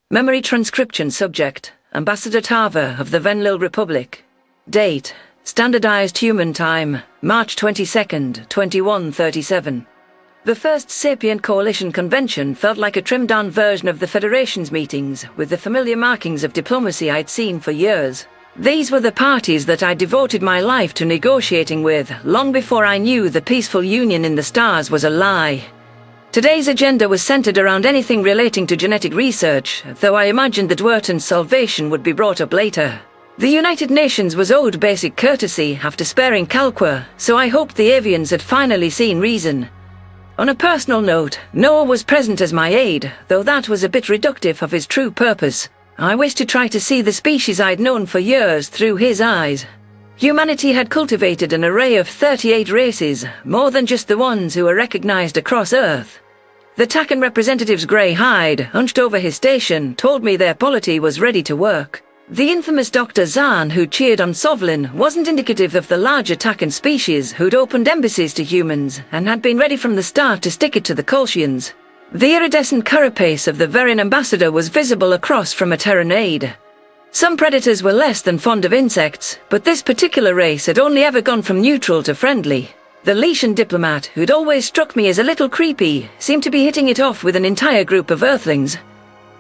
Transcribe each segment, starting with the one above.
Memory transcription subject, Ambassador Tarva of the Venlil Republic. Date, standardized human time, March 22nd, 2137. The first Sapient Coalition convention felt like a trimmed-down version of the Federation's meetings, with the familiar markings of diplomacy I'd seen for years. These were the parties that I devoted my life to negotiating with, long before I knew the peaceful union in the stars was a lie. Today's agenda was centered around anything relating to genetic research, though I imagined that Werton's salvation would be brought up later. The United Nations was owed basic courtesy after sparing Calqua, so I hoped the avians had finally seen reason. On a personal note, Noah was present as my aide, though that was a bit reductive of his true purpose. I wished to try to see the species I'd known for years through his eyes. Humanity had cultivated an array of 38 races, more than just the ones who were recognized across Earth. The Takan representative's grey hide, hunched over his station, told me their polity was ready to work. The infamous Dr. Zahn, who cheered on Sovlin, wasn't indicative of the larger Takan species who'd opened embassies to humans and had been ready from the start to stick it to the Kolshians. The iridescent carapace of the Verin ambassador was visible across from a Terran aide. Some predators were less than fond of insects, but this particular race had only ever gone from neutral to friendly. The Leishan diplomat, who'd always struck me as a little creepy, seemed to be hitting it off with an entire group of Earthlings.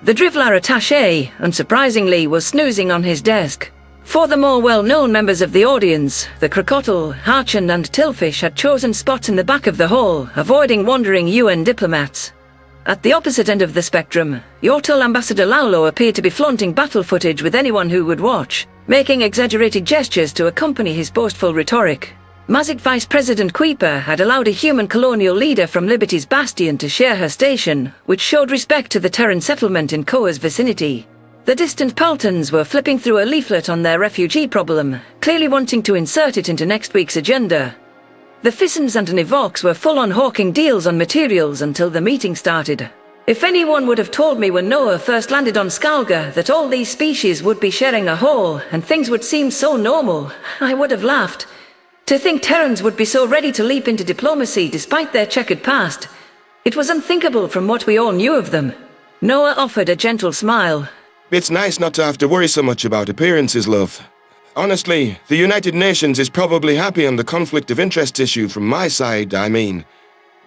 The Drivlar attaché, unsurprisingly, was snoozing on his desk. For the more well-known members of the audience, the Crocodile, Harchand and Tillfish had chosen spots in the back of the hall, avoiding wandering UN diplomats. At the opposite end of the spectrum, Yortul Ambassador Laulo appeared to be flaunting battle footage with anyone who would watch, making exaggerated gestures to accompany his boastful rhetoric. Mazik Vice President Kuiper had allowed a human colonial leader from Liberty's Bastion to share her station, which showed respect to the Terran settlement in Koa's vicinity. The distant Peltons were flipping through a leaflet on their refugee problem, clearly wanting to insert it into next week's agenda. The Fissons and Nivox were full-on hawking deals on materials until the meeting started. If anyone would have told me when Noah first landed on Skalga that all these species would be sharing a hall and things would seem so normal, I would have laughed. To think Terrans would be so ready to leap into diplomacy despite their checkered past, it was unthinkable from what we all knew of them. Noah offered a gentle smile. It's nice not to have to worry so much about appearances, love. Honestly, the United Nations is probably happy on the conflict of interest issue from my side, I mean.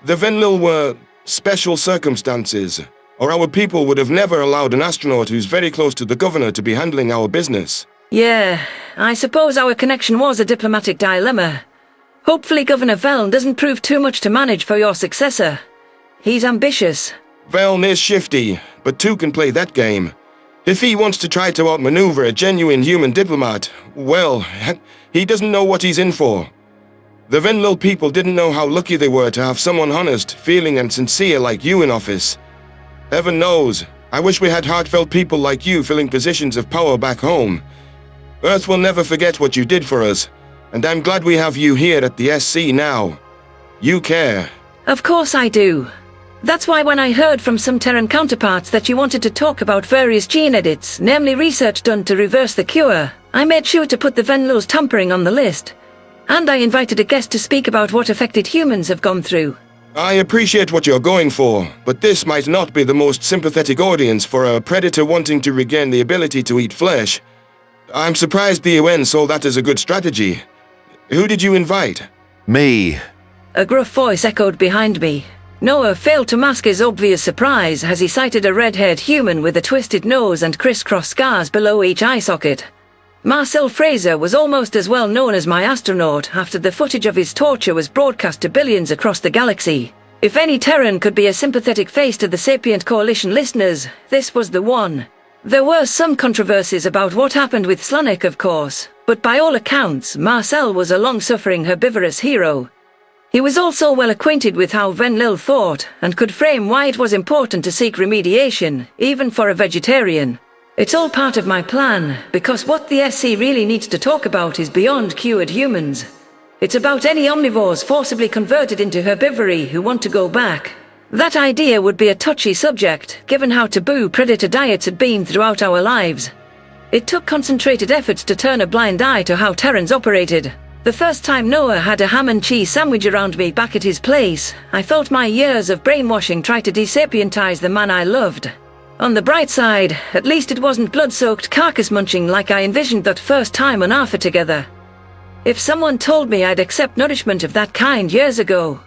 The Venlil were special circumstances, or our people would have never allowed an astronaut who's very close to the governor to be handling our business. Yeah, I suppose our connection was a diplomatic dilemma. Hopefully Governor Veln doesn't prove too much to manage for your successor. He's ambitious. Veln is shifty, but two can play that game. If he wants to try to outmaneuver a genuine human diplomat, well, he doesn't know what he's in for. The Venlil people didn't know how lucky they were to have someone honest, feeling and sincere like you in office. Heaven knows, I wish we had heartfelt people like you filling positions of power back home. Earth will never forget what you did for us, and I'm glad we have you here at the SC now. You care. Of course I do. That's why when I heard from some Terran counterparts that you wanted to talk about various gene edits, namely research done to reverse the cure, I made sure to put the Venlil's tampering on the list. And I invited a guest to speak about what affected humans have gone through. I appreciate what you're going for, but this might not be the most sympathetic audience for a predator wanting to regain the ability to eat flesh. I'm surprised the UN saw that as a good strategy. Who did you invite? Me. A gruff voice echoed behind me. Noah failed to mask his obvious surprise as he sighted a red-haired human with a twisted nose and criss-cross scars below each eye socket. Marcel Fraser was almost as well known as my astronaut after the footage of his torture was broadcast to billions across the galaxy. If any Terran could be a sympathetic face to the Sapient Coalition listeners, this was the one. There were some controversies about what happened with Slanik, of course, but by all accounts, Marcel was a long-suffering herbivorous hero. He was also well acquainted with how Venlil thought, and could frame why it was important to seek remediation, even for a vegetarian. It's all part of my plan, because what the SC really needs to talk about is beyond cured humans. It's about any omnivores forcibly converted into herbivory who want to go back. That idea would be a touchy subject, given how taboo predator diets had been throughout our lives. It took concentrated efforts to turn a blind eye to how Terrans operated. The first time Noah had a ham and cheese sandwich around me back at his place, I felt my years of brainwashing try to desapientize the man I loved. On the bright side, at least it wasn't blood-soaked carcass munching like I envisioned that first time on Arthur together. If someone told me I'd accept nourishment of that kind years ago.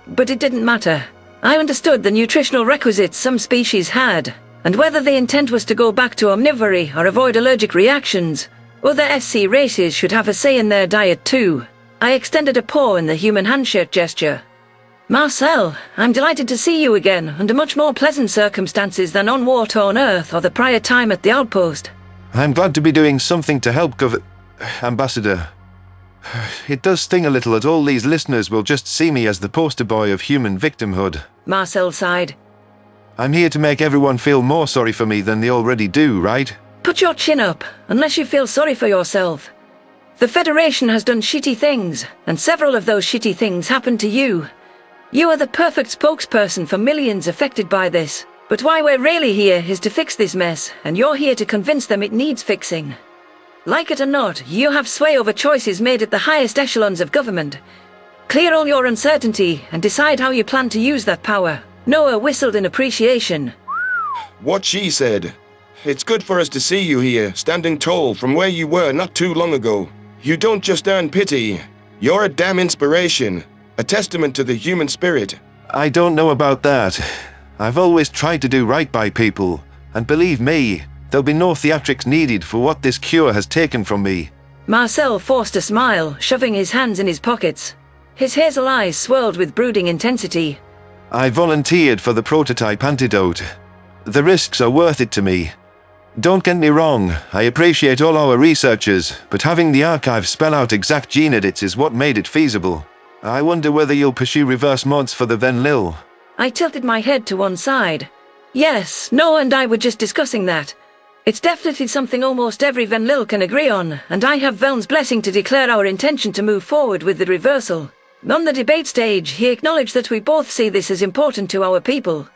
But it didn't matter. I understood the nutritional requisites some species had, and whether the intent was to go back to omnivory or avoid allergic reactions, other SC races should have a say in their diet too. I extended a paw in the human handshake gesture. Marcel, I'm delighted to see you again, under much more pleasant circumstances than on war-torn Earth or the prior time at the outpost. I'm glad to be doing something to help Ambassador. It does sting a little that all these listeners will just see me as the poster boy of human victimhood. Marcel sighed. I'm here to make everyone feel more sorry for me than they already do, right? Put your chin up, unless you feel sorry for yourself. The Federation has done shitty things, and several of those shitty things happened to you. You are the perfect spokesperson for millions affected by this. But why we're really here is to fix this mess, and you're here to convince them it needs fixing. Like it or not, you have sway over choices made at the highest echelons of government. Clear all your uncertainty and decide how you plan to use that power. Noah whistled in appreciation. What she said. It's good for us to see you here, standing tall from where you were not too long ago. You don't just earn pity. You're a damn inspiration. A testament to the human spirit. I don't know about that. I've always tried to do right by people. And believe me, there'll be no theatrics needed for what this cure has taken from me. Marcel forced a smile, shoving his hands in his pockets. His hazel eyes swirled with brooding intensity. I volunteered for the prototype antidote. The risks are worth it to me. Don't get me wrong, I appreciate all our researchers, but having the archive spell out exact gene edits is what made it feasible. I wonder whether you'll pursue reverse mods for the Venlil. I tilted my head to one side. Yes, Noah and I were just discussing that. It's definitely something almost every Venlil can agree on, and I have Veln's blessing to declare our intention to move forward with the reversal. On the debate stage, he acknowledged that we both see this as important to our people.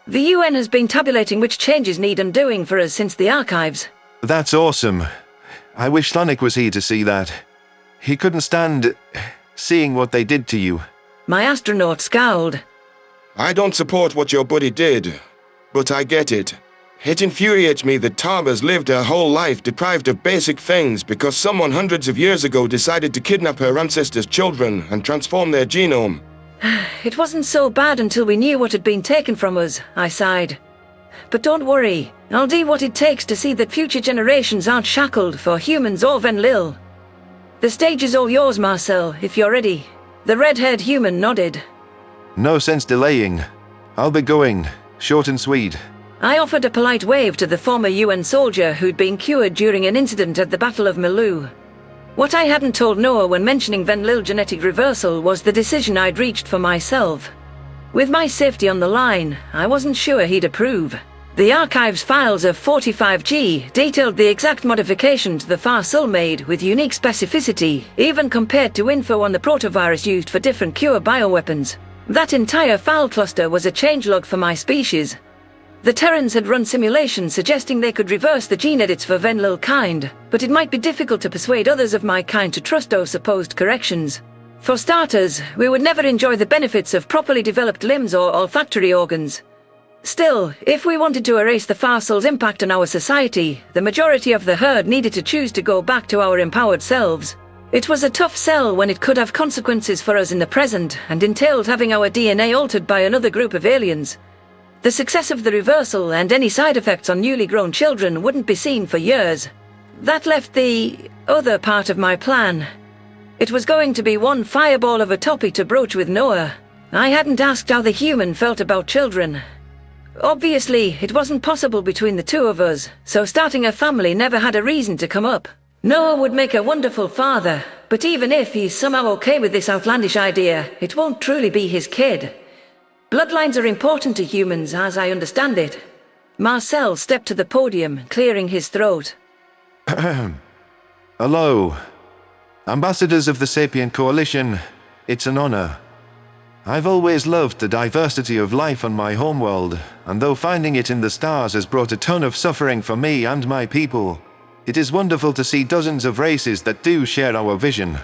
The UN has been tabulating which changes need undoing for us since the archives. That's awesome. I wish Sonic was here to see that. He couldn't stand seeing what they did to you. My astronaut scowled. I don't support what your buddy did, but I get it. It infuriates me that Tarva's lived her whole life deprived of basic things because someone hundreds of years ago decided to kidnap her ancestors' children and transform their genome. It wasn't so bad until we knew what had been taken from us, I sighed. But don't worry, I'll do what it takes to see that future generations aren't shackled for humans or Venlil. The stage is all yours, Marcel, if you're ready. The red-haired human nodded. No sense delaying. I'll be going, short and sweet. I offered a polite wave to the former UN soldier who'd been cured during an incident at the Battle of Milu. What I hadn't told Noah when mentioning Venlil genetic reversal was the decision I'd reached for myself. With my safety on the line, I wasn't sure he'd approve. The archive's files of 45G detailed the exact modifications the Farsul made with unique specificity, even compared to info on the protovirus used for different cure bioweapons. That entire file cluster was a changelog for my species. The Terrans had run simulations suggesting they could reverse the gene edits for Venlil kind, but it might be difficult to persuade others of my kind to trust those supposed corrections. For starters, we would never enjoy the benefits of properly developed limbs or olfactory organs. Still, if we wanted to erase the Farsul's impact on our society, the majority of the herd needed to choose to go back to our empowered selves. It was a tough sell when it could have consequences for us in the present and entailed having our DNA altered by another group of aliens. The success of the reversal and any side effects on newly grown children wouldn't be seen for years. That left the other part of my plan. It was going to be one fireball of a topic to broach with Noah. I hadn't asked how the human felt about children. Obviously, it wasn't possible between the two of us, so starting a family never had a reason to come up. Noah would make a wonderful father, but even if he's somehow okay with this outlandish idea, it won't truly be his kid. Bloodlines are important to humans, as I understand it. Marcel stepped to the podium, clearing his throat. Hello. Ambassadors of the Sapient Coalition, it's an honor. I've always loved the diversity of life on my homeworld, and though finding it in the stars has brought a ton of suffering for me and my people, it is wonderful to see dozens of races that do share our vision.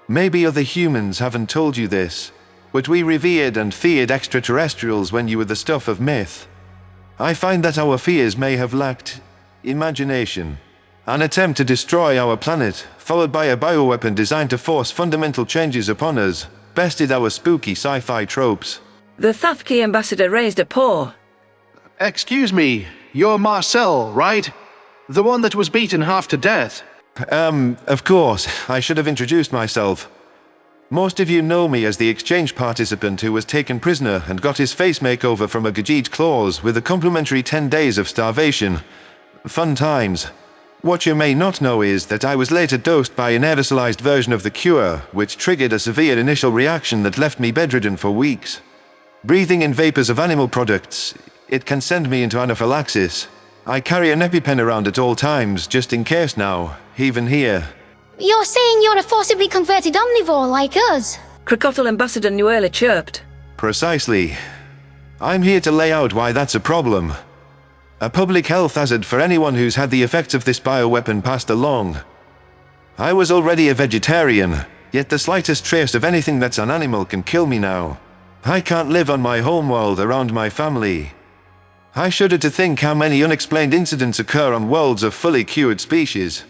Maybe other humans haven't told you this, but we revered and feared extraterrestrials when you were the stuff of myth. I find that our fears may have lacked imagination. An attempt to destroy our planet, followed by a bioweapon designed to force fundamental changes upon us, bested our spooky sci-fi tropes. The Thafki ambassador raised a paw. Excuse me, you're Marcel, right? The one that was beaten half to death. Of course, I should have introduced myself. Most of you know me as the exchange participant who was taken prisoner and got his face makeover from a Gajit claws with a complimentary 10 days of starvation. Fun times. What you may not know is that I was later dosed by an aerosolized version of the cure, which triggered a severe initial reaction that left me bedridden for weeks. Breathing in vapors of animal products, it can send me into anaphylaxis. I carry an EpiPen around at all times, just in case now, even here. You're saying you're a forcibly converted omnivore like us? Crocodile Ambassador Nuela chirped. Precisely. I'm here to lay out why that's a problem. A public health hazard for anyone who's had the effects of this bioweapon passed along. I was already a vegetarian, yet the slightest trace of anything that's an animal can kill me now. I can't live on my homeworld around my family. I shudder to think how many unexplained incidents occur on worlds of fully cured species.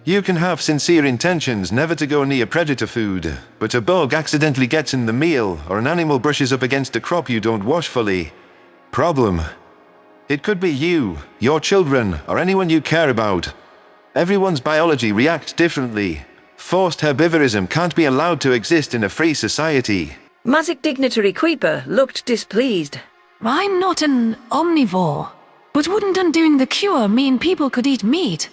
You can have sincere intentions never to go near predator food, but a bug accidentally gets in the meal, or an animal brushes up against a crop you don't wash fully. Problem. It could be you, your children, or anyone you care about. Everyone's biology reacts differently. Forced herbivorism can't be allowed to exist in a free society. Mazik dignitary Creeper looked displeased. I'm not an omnivore, but wouldn't undoing the cure mean people could eat meat?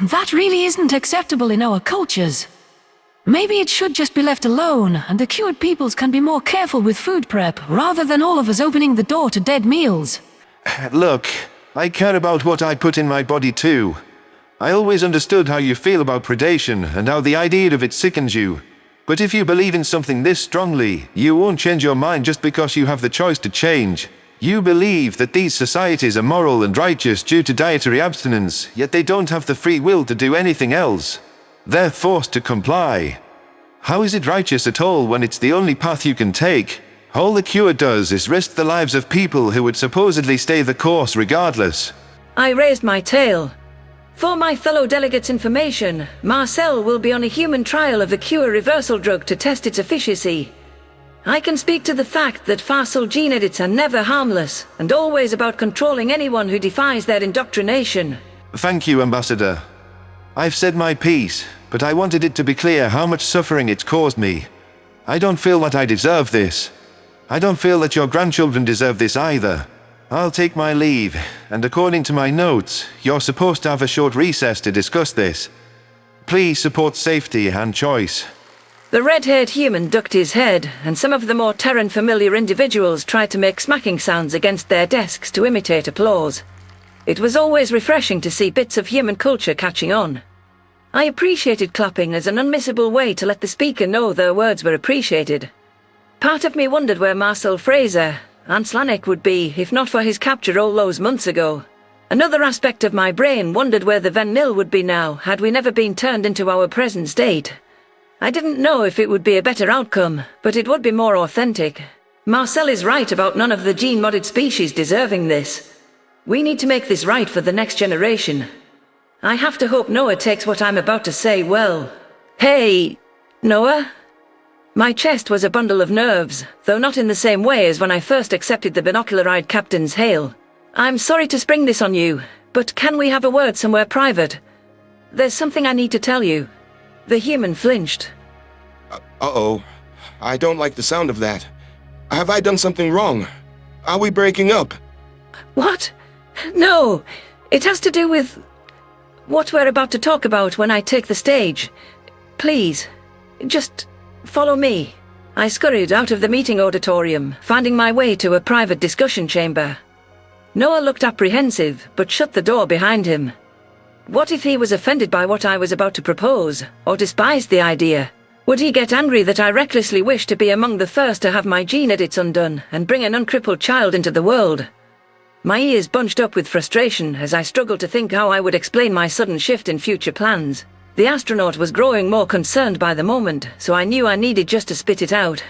That really isn't acceptable in our cultures. Maybe it should just be left alone, and the cured peoples can be more careful with food prep, rather than all of us opening the door to dead meals. Look, I care about what I put in my body too. I always understood how you feel about predation and how the idea of it sickens you. But if you believe in something this strongly, you won't change your mind just because you have the choice to change. You believe that these societies are moral and righteous due to dietary abstinence, yet they don't have the free will to do anything else. They're forced to comply. How is it righteous at all when it's the only path you can take? All the cure does is risk the lives of people who would supposedly stay the course regardless. I raised my tail. For my fellow delegates' information, Marcel will be on a human trial of the cure reversal drug to test its efficacy. I can speak to the fact that facile gene edits are never harmless, and always about controlling anyone who defies their indoctrination. Thank you, Ambassador. I've said my piece, but I wanted it to be clear how much suffering it's caused me. I don't feel that I deserve this. I don't feel that your grandchildren deserve this either. I'll take my leave, and according to my notes, you're supposed to have a short recess to discuss this. Please support safety and choice. The red-haired human ducked his head, and some of the more Terran-familiar individuals tried to make smacking sounds against their desks to imitate applause. It was always refreshing to see bits of human culture catching on. I appreciated clapping as an unmissable way to let the speaker know their words were appreciated. Part of me wondered where Marcel Fraser, Aunt Slanek, would be if not for his capture all those months ago. Another aspect of my brain wondered where the Van Nil would be now had we never been turned into our present state. I didn't know if it would be a better outcome, but it would be more authentic. Marcel is right about none of the gene-modded species deserving this. We need to make this right for the next generation. I have to hope Noah takes what I'm about to say well. Hey, Noah? My chest was a bundle of nerves, though not in the same way as when I first accepted the binocular-eyed captain's hail. I'm sorry to spring this on you, but can we have a word somewhere private? There's something I need to tell you. The human flinched. Uh-oh. I don't like the sound of that. Have I done something wrong? Are we breaking up? What? No, it has to do with what we're about to talk about when I take the stage. Please, just follow me. I scurried out of the meeting auditorium, finding my way to a private discussion chamber. Noah looked apprehensive, but shut the door behind him. What if he was offended by what I was about to propose, or despised the idea? Would he get angry that I recklessly wished to be among the first to have my gene edits undone and bring an uncrippled child into the world? My ears bunched up with frustration as I struggled to think how I would explain my sudden shift in future plans. The astronaut was growing more concerned by the moment, so I knew I needed just to spit it out.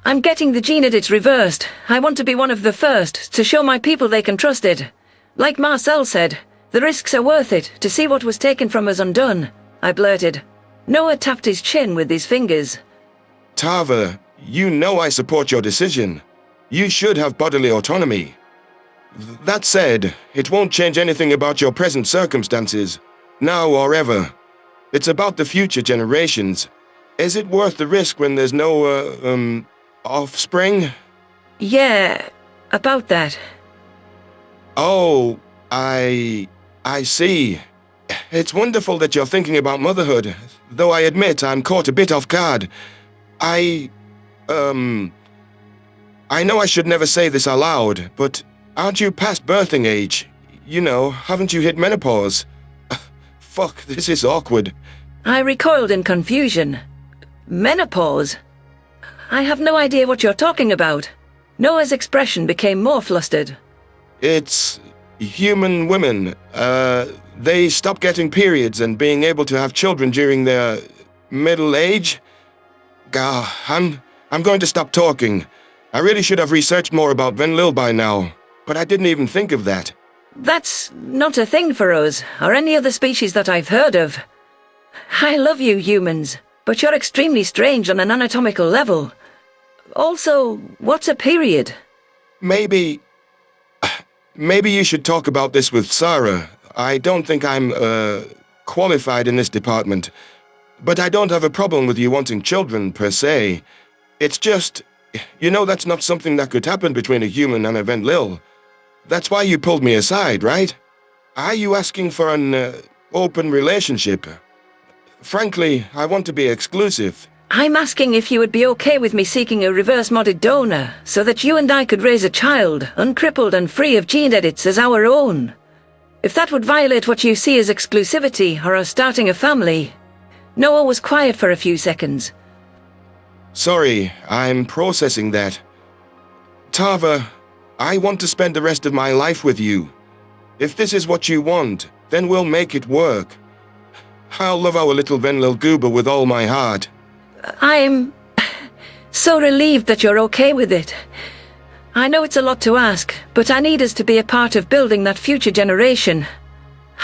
I'm getting the gene edits reversed. I want to be one of the first, to show my people they can trust it. Like Marcel said, the risks are worth it to see what was taken from us undone, I blurted. Noah tapped his chin with his fingers. Tarva, you know I support your decision. You should have bodily autonomy. That said, it won't change anything about your present circumstances, now or ever. It's about the future generations. Is it worth the risk when there's no, offspring? Yeah, about that. Oh, I see. It's wonderful that you're thinking about motherhood, though I admit I'm caught a bit off guard. I know I should never say this aloud, but aren't you past birthing age? You know, haven't you hit menopause? Fuck, this is awkward. I recoiled in confusion. Menopause? I have no idea what you're talking about. Noah's expression became more flustered. It's human women. They stop getting periods and being able to have children during their middle age. Gah, I'm going to stop talking. I really should have researched more about Venlil by now, but I didn't even think of that. That's not a thing for us, or any other species that I've heard of. I love you, humans, but you're extremely strange on an anatomical level. Also, what's a period? Maybe you should talk about this with Sarah. I don't think I'm, qualified in this department. But I don't have a problem with you wanting children, per se. It's just, you know that's not something that could happen between a human and a Venlil. That's why you pulled me aside, right? Are you asking for an, open relationship? Frankly, I want to be exclusive. I'm asking if you would be okay with me seeking a reverse-modded donor, so that you and I could raise a child, uncrippled and free of gene edits, as our own. If that would violate what you see as exclusivity or us starting a family. Noah was quiet for a few seconds. Sorry, I'm processing that. Tarva, I want to spend the rest of my life with you. If this is what you want, then we'll make it work. I'll love our little Venlil goober with all my heart. I'm so relieved that you're okay with it. I know it's a lot to ask, but I need us to be a part of building that future generation.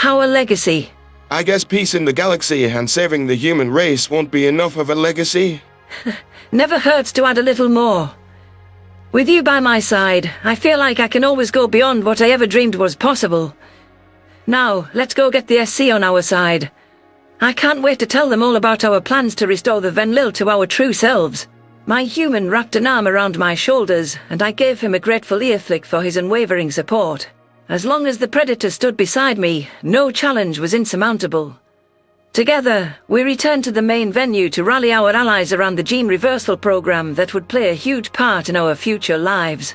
Our legacy. I guess peace in the galaxy and saving the human race won't be enough of a legacy. Never hurts to add a little more. With you by my side, I feel like I can always go beyond what I ever dreamed was possible. Now, let's go get the SC on our side. I can't wait to tell them all about our plans to restore the Venlil to our true selves. My human wrapped an arm around my shoulders, and I gave him a grateful ear flick for his unwavering support. As long as the Predator stood beside me, no challenge was insurmountable. Together, we returned to the main venue to rally our allies around the gene reversal program that would play a huge part in our future lives.